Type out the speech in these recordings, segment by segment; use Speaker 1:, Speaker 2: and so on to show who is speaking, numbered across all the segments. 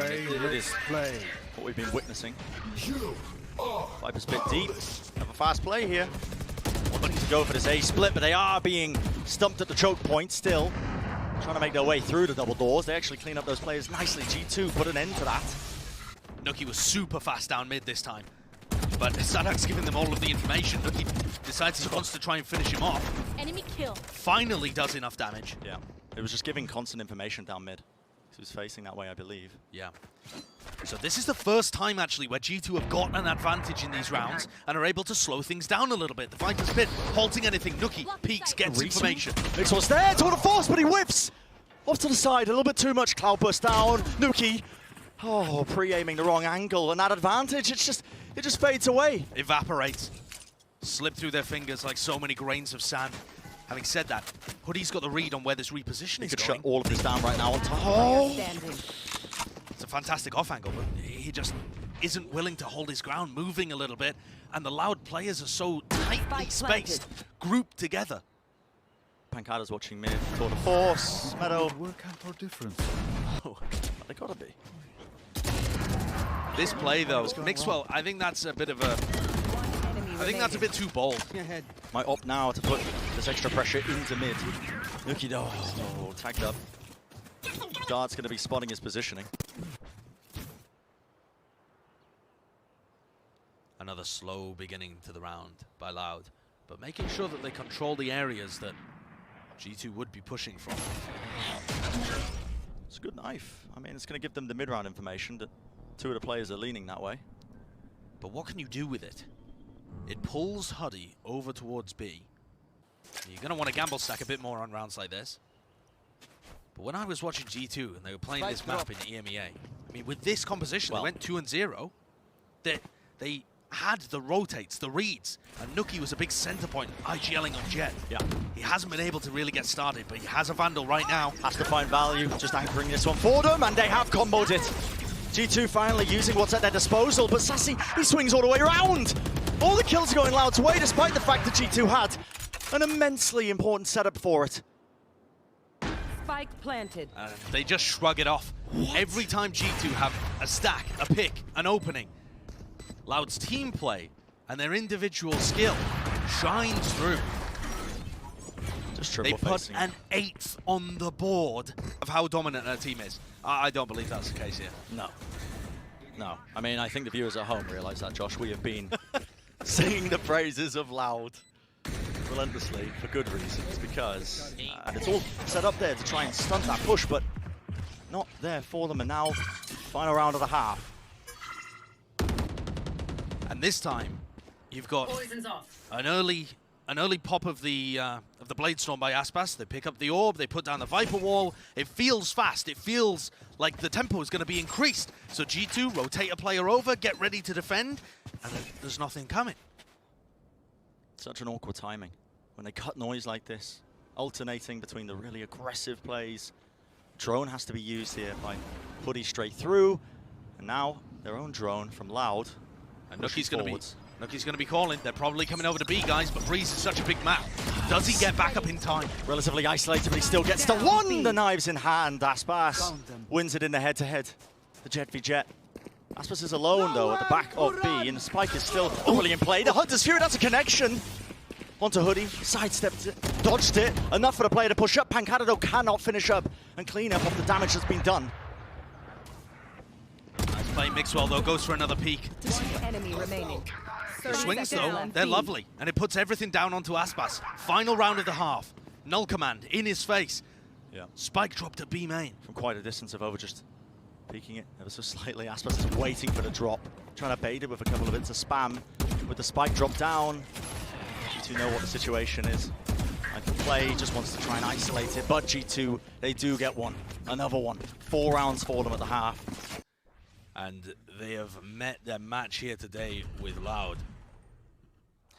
Speaker 1: It is what we've been witnessing. Viper's a bit deep. Have a fast play here. Looking to go for this A split, but they are being stumped at the choke point still. Trying to make their way through the double doors. They actually clean up those players nicely. G2 put an end to that.
Speaker 2: Nuki was super fast down mid this time. But Sadak's giving them all of the information. Nuki decides he wants to try and finish him off.
Speaker 3: Enemy kill.
Speaker 2: Finally does enough damage.
Speaker 1: Yeah, it was just giving constant information down mid. He was facing that way, I believe.
Speaker 2: Yeah. So this is the first time, actually, where G2 have got an advantage in these rounds and are able to slow things down a little bit. The Viper's bit halting anything. Nuki peeks, gets information.
Speaker 1: Mix was there, tour de force, but he whips! Off to the side, a little bit too much. Cloud burst down. Nuki, oh, pre-aiming the wrong angle, and that advantage, it just fades away.
Speaker 2: Evaporates. Slip through their fingers like so many grains of sand. Having said that, Hoodie's got the read on where this repositioning is going.
Speaker 1: He could shut all of this down right now on top. Oh!
Speaker 2: It's a fantastic off angle, but he just isn't willing to hold his ground, moving a little bit, and the Loud players are so tightly spaced, grouped together.
Speaker 1: Pancada's watching mid, tour de force, Meadow.
Speaker 4: Work out our difference.
Speaker 1: Oh, they gotta be.
Speaker 2: This play though, Mixwell, I think that's a bit of a... I think that's a bit too bold.
Speaker 1: Might opt now to put this extra pressure into mid. Nuki, oh, tagged up. Guard's going to be spotting his positioning.
Speaker 2: Another slow beginning to the round by Loud, but making sure that they control the areas that G2 would be pushing from.
Speaker 1: It's a good knife. I mean, it's going to give them the mid-round information that two of the players are leaning that way.
Speaker 2: But what can you do with it? It pulls Huddy over towards B. You're going to want to gamble stack a bit more on rounds like this. But when I was watching G2 and they were playing this map in EMEA, I mean, with this composition, they went 2-0. They had the rotates, the reads, and Nuki was a big center point, IGLing on Jet.
Speaker 1: Yeah.
Speaker 2: He hasn't been able to really get started, but he has a Vandal right now.
Speaker 1: Has to find value, just anchoring this one for them, and they have comboed it. G2 finally using what's at their disposal, but Sassy, he swings all the way around. All the kills are going Loud's way, despite the fact that G2 had an immensely important setup for it.
Speaker 3: Spike planted.
Speaker 2: They just shrug it off. What? Every time G2 have a stack, a pick, an opening, Loud's team play and their individual skill shines through.
Speaker 1: Just
Speaker 2: they put an 8th on the board of how dominant their team is. I don't believe that's the case here.
Speaker 1: No. No. I mean, I think the viewers at home realize that, Josh. We have been singing the praises of Loud relentlessly for good reasons, because it's all set up there to try and stunt that push, but not there for them. And now, final round of the half.
Speaker 2: And this time, you've got an early pop of the Blade Storm by Aspas. They pick up the orb, they put down the Viper wall. It feels fast. It feels like the tempo is going to be increased. So G2 rotate a player over, get ready to defend, and there's nothing coming.
Speaker 1: Such an awkward timing when they cut noise like this, alternating between the really aggressive plays. Drone has to be used here by Hoodie straight through, and now their own drone from Loud.
Speaker 2: And Nuki's going to be calling. They're probably coming over to B, guys, but Breeze is such a big map. Does he get back up in time?
Speaker 1: Relatively isolated, but he still gets the one. The knives in hand. Aspas wins it in the head-to-head. The Jet v Jet. Aspas is alone, though, at the back of B, and the spike is still fully in play. The Hunter's Fury, that's a connection. Onto Hoodie, sidestepped it, dodged it. Enough for the player to push up. Pancada, though, cannot finish up and clean up of the damage that's been done.
Speaker 2: Nice play, Mixwell, though, goes for another peek.
Speaker 3: One enemy remaining.
Speaker 2: The swings, though, they're lovely, and it puts everything down onto Aspas. Final round of the half. Null command in his face.
Speaker 1: Yeah. Spike
Speaker 2: dropped at B main.
Speaker 1: From quite a distance of over, just peeking it ever so slightly. Aspas is waiting for the drop, trying to bait it with a couple of bits of spam. With the spike drop down, G2 know what the situation is. And the play just wants to try and isolate it, but G2, they do get one. Another one. 4 rounds for them at the half.
Speaker 2: And they have met their match here today with Loud.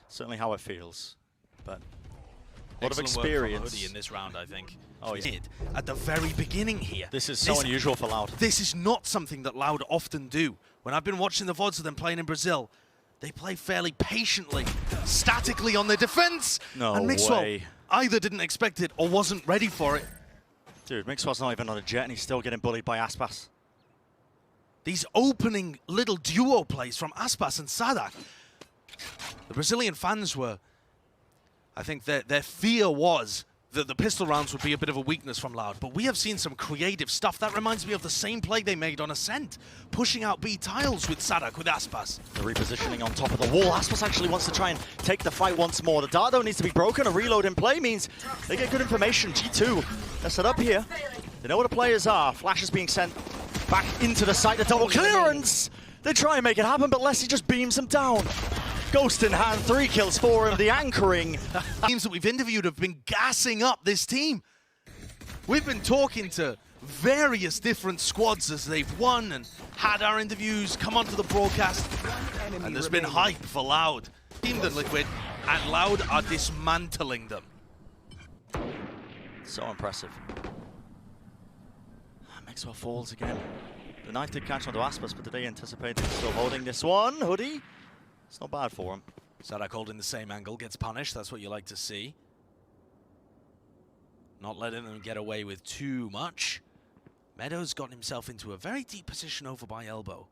Speaker 1: Certainly how it feels, but a lot of
Speaker 2: Excellent
Speaker 1: experience
Speaker 2: work from Hoodie in this round, I think.
Speaker 1: Oh yeah.
Speaker 2: At the very beginning here.
Speaker 1: This is so unusual for Loud.
Speaker 2: This is not something that Loud often do. When I've been watching the VODs of them playing in Brazil, they play fairly patiently, statically on their defense.
Speaker 1: No
Speaker 2: and Mixwell
Speaker 1: way.
Speaker 2: either didn't expect it or wasn't ready for it.
Speaker 1: Dude, Mixwell's not even on a jet and he's still getting bullied by Aspas.
Speaker 2: These opening little duo plays from Aspas and Sadak. The Brazilian fans were, I think their fear was that the pistol rounds would be a bit of a weakness from Loud, but we have seen some creative stuff. That reminds me of the same play they made on Ascent, pushing out B tiles with Sadak, with Aspas.
Speaker 1: The repositioning on top of the wall. Aspas actually wants to try and take the fight once more. The dart though needs to be broken. A reload in play means they get good information. G2, they're set up here. They know where the players are. Flash is being sent back into the site. The double clearance! They try and make it happen, but Leslie just beams them down. Ghost in hand, 3 kills for him. The anchoring.
Speaker 2: Teams that we've interviewed have been gassing up this team. We've been talking to various different squads as they've won and had our interviews, come onto the broadcast, and there's been hype for Loud. Team that Liquid and Loud are dismantling them.
Speaker 1: So impressive. Maxwell falls again. The knife did catch onto Aspas, but did they anticipate him still holding this one? Hoodie? It's not bad for him.
Speaker 2: Sadak holding the same angle, gets punished. That's what you like to see. Not letting them get away with too much. Meadows gotten himself into a very deep position over by elbow.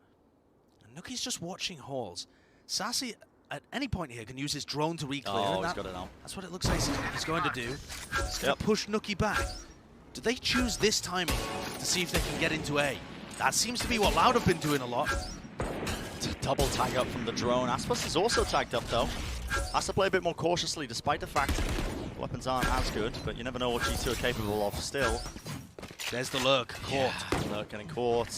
Speaker 2: And Nuki's just watching Halls. Sassy, at any point here, can use his drone to re-clear.
Speaker 1: Oh, he's got it now.
Speaker 2: That's what it looks like he's going to do. He's going to push Nuki back. Do they choose this timing to see if they can get into A? That seems to be what Loud have been doing a lot.
Speaker 1: Double tag up from the drone. Aspas is also tagged up though. Has to play a bit more cautiously despite the fact weapons aren't as good, but you never know what G2 are capable of still.
Speaker 2: There's the lurk, caught.
Speaker 1: Yeah, lurk getting caught.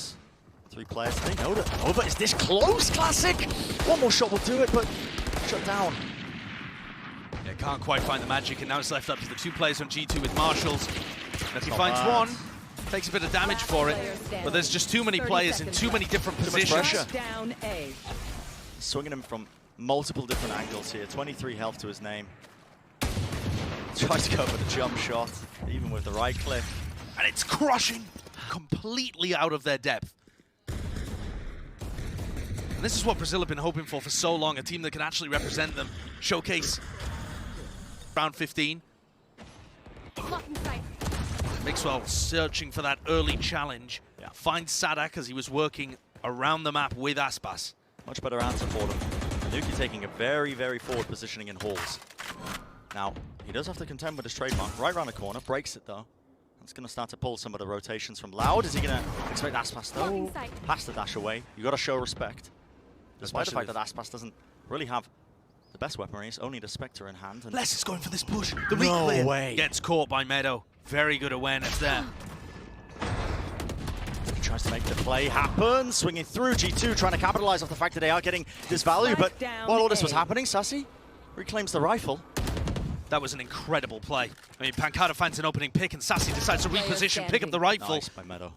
Speaker 1: 3 players, they know that over is this close, Classic! One more shot will do it, but shut down.
Speaker 2: Yeah, can't quite find the magic, and now it's left up to the 2 players on G2 with Marshals. If he
Speaker 1: not
Speaker 2: finds
Speaker 1: bad.
Speaker 2: one, takes a bit of damage for it, but there's just too many players in too many different positions.
Speaker 1: pressure.
Speaker 3: Down A.
Speaker 1: Swinging him from multiple different angles here. 23 health to his name. Tries to go for the jump shot, even with the right click.
Speaker 2: And it's crushing, completely out of their depth. And this is what Brazil have been hoping for so long, a team that can actually represent them, showcase round 15. Mixwell searching for that early challenge.
Speaker 1: Yeah.
Speaker 2: Finds Sadak as he was working around the map with Aspas.
Speaker 1: Much better answer for them. Nuki taking a very, very forward positioning in Halls. Now, he does have to contend with his trademark. Right around the corner, breaks it though. That's going to start to pull some of the rotations from Loud. Is he going to expect Aspas though? Pass the dash away. You got to show respect. Despite the fact that Aspas doesn't really have the best weaponry, it's only the Spectre in hand. And
Speaker 2: Les is going for this push. The
Speaker 1: No
Speaker 2: re-clear
Speaker 1: way.
Speaker 2: gets caught by Meadow. Very good awareness there.
Speaker 1: He tries to make the play happen, swinging through G2, trying to capitalize off the fact that they are getting this value, but while all this was happening, Sassy reclaims the rifle.
Speaker 2: That was an incredible play. I mean, Pancada finds an opening pick and Sassy decides to reposition, pick up the rifle.
Speaker 1: Nice by Meadow.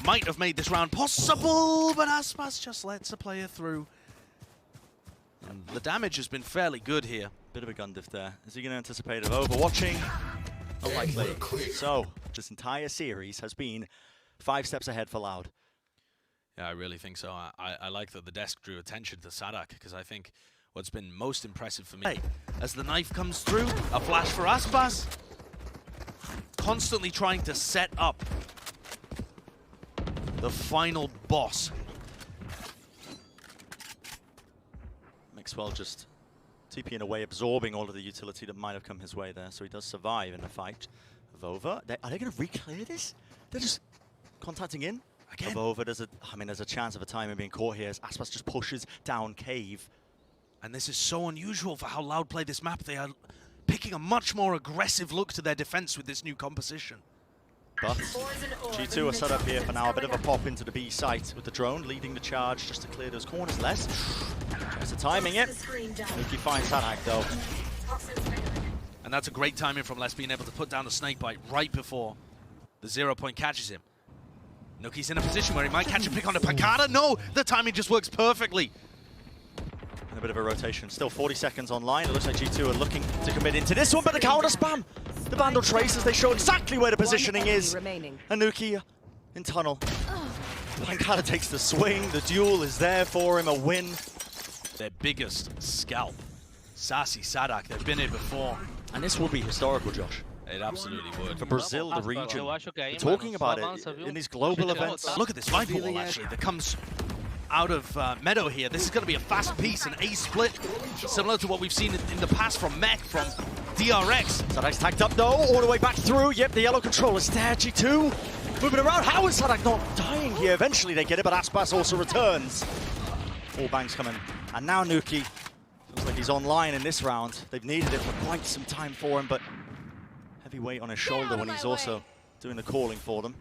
Speaker 2: Might have made this round possible, but Aspas just lets a player through. And the damage has been fairly good here.
Speaker 1: Bit of a gun diff there. Is he going to anticipate of overwatching? Unlikely. So, this entire series has been 5 steps ahead for Loud.
Speaker 2: Yeah, I really think so. I like that the desk drew attention to Sadak, because I think what's been most impressive for me, as the knife comes through, a flash for Aspas, constantly trying to set up the final boss.
Speaker 1: Mixwell just TPing away, absorbing all of the utility that might have come his way there, so he does survive in the fight. Vova, are they going to re-clear this? They're just contacting in.
Speaker 2: Again?
Speaker 1: Vova, there's a chance of a timing being caught here as Aspas just pushes down Cave.
Speaker 2: And this is so unusual for how Loud play this map. They are picking a much more aggressive look to their defense with this new composition.
Speaker 1: But G2 are set up here for now. A bit of a pop into the B site with the drone leading the charge just to clear those corners. Less tries to timing it. Nuki finds Sadak though.
Speaker 2: And that's a great timing from Les, being able to put down the snakebite right before the 0 point catches him. Nuki's in a position where he might catch a pick on the Pancada. No, the timing just works perfectly.
Speaker 1: And a bit of a rotation. Still 40 seconds online. It looks like G2 are looking to commit into this one, but the counter spam. The Vandal traces, they show exactly where the positioning is. And Nuki in tunnel. Pancada takes the swing. The duel is there for him, a win.
Speaker 2: Their biggest scalp. Sassy, Sadak, they've been here before.
Speaker 1: And this will be historical, Josh.
Speaker 2: It absolutely would.
Speaker 1: For Brazil, the region.
Speaker 4: Eu acho que aí,
Speaker 1: We're talking
Speaker 4: mano,
Speaker 1: about
Speaker 4: só
Speaker 1: it
Speaker 4: avança, viu?
Speaker 1: in these global
Speaker 4: Gente,
Speaker 1: events.
Speaker 2: Look at this Viper wall, actually, that comes out of Meadow here. This is going to be a fast piece, an A split, similar to what we've seen in the past from Mech, from DRX.
Speaker 1: Sadak's tagged up though, all the way back through. Yep, the yellow control is there. G2 moving around. How is Sadak not dying here? Eventually they get it, but Aspas also returns. All bangs coming. And now Nuki looks like he's online in this round. They've needed it for quite some time for him, but heavy weight on his shoulder when he's also doing the calling for them.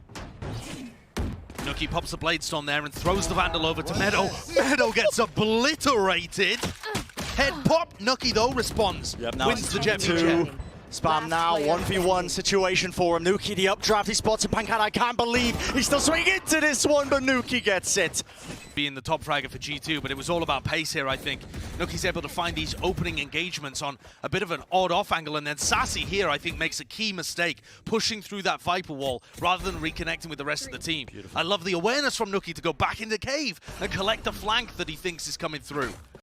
Speaker 2: Nuki pops the Bladestone there and throws the Vandal over to Meadow. Meadow gets obliterated. Head pop. Nuki, though, responds.
Speaker 1: Yep, now
Speaker 2: wins the Jet v.
Speaker 1: 2.
Speaker 2: Jet.
Speaker 1: Spam now, 1v1 situation for him. Nuki the updraft, he spots a Pankat. I can't believe he's still swinging into this one, but Nuki gets it.
Speaker 2: Being the top fragger for G2, but it was all about pace here, I think. Nuki's able to find these opening engagements on a bit of an odd off angle, and then Sassy here, I think, makes a key mistake, pushing through that Viper wall rather than reconnecting with the rest of the team. Beautiful. I love the awareness from Nuki to go back into cave and collect the flank that he thinks is coming through.